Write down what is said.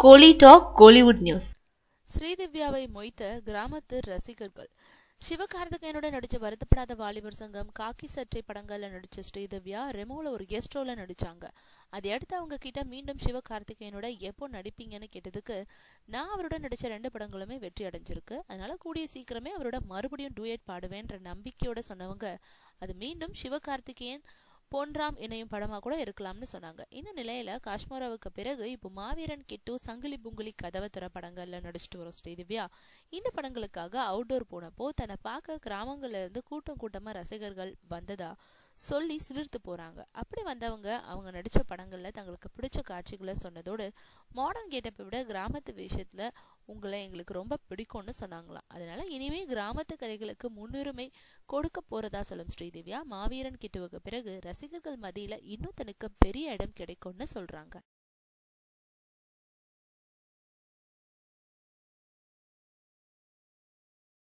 கோலி talk Kollywood news. ஸ்ரீதிவ்யாவை மொய்த்த கிராமத்து ரசிகர்கள். சிவகார்த்திகேயனுடன் நடிச்ச வருத்தப்படாத வாலிபர் சங்கம், காக்கி சட்டை படங்கள்ல நடிச்ச ஸ்ரீதிவ்யா ரெமோல ஒரு கெஸ்ட் ரோல்ல நடிச்சாங்க. அதை அடுத்து அவங்க கிட்ட மீண்டும் சிவகார்த்திகேயனோட எப்போ நடிப்பீங்கன்னு கேட்டதுக்கு, நான் அவருடன் நடிச்ச 2 படங்களுமே வெற்றி அடைஞ்சிருக்கு, அதனால கூடிய சீக்கிரமே அவரோட மறுபடியும் டூயட் பாடுவேன்ற நம்பிக்கையோட சொன்னவங்க, அது மீண்டும் சிவகார்த்திகேயன் பொன்ராம் இணையும் படமா கூட இருக்கலாம்னு சொன்னாங்க. இந்த நிலையில காஷ்மீராவுக்கு பிறகு இப்போ மாவீரன் கிட்டு, சங்கிலி புங்கிலி, கதவை திற படங்கள்ல நடிச்சிட்டு வரும் ஸ்ரீதிவ்யா இந்த படங்களுக்காக அவுட்டோர் போனப்போ தன்னை பார்க்க கிராமங்கள்ல இருந்து கூட்டம் கூட்டமா ரசிகர்கள் வந்ததா சொல்லி சிலிர்த்து போறாங்க. அப்படி வந்தவங்க அவங்க நடிச்ச படங்கள்ல தங்களுக்கு பிடிச்ச காட்சிகளை சொன்னதோடு, மாடர்ன் கெட்டப்பை விட கிராமத்து விஷயத்துல உங்களை எங்களுக்கு ரொம்ப பிடிக்கும்னு சொன்னாங்களாம். அதனால இனிமே கிராமத்து கதைகளுக்கு முன்னுரிமை கொடுக்க போறதா சொல்லும் ஸ்ரீதிவ்யா, மாவீரன் கிட்டுவுக்கு பிறகு ரசிகர்கள் மத்தியில இன்னும் தனக்கு பெரிய இடம் கிடைக்கும்னு சொல்றாங்க.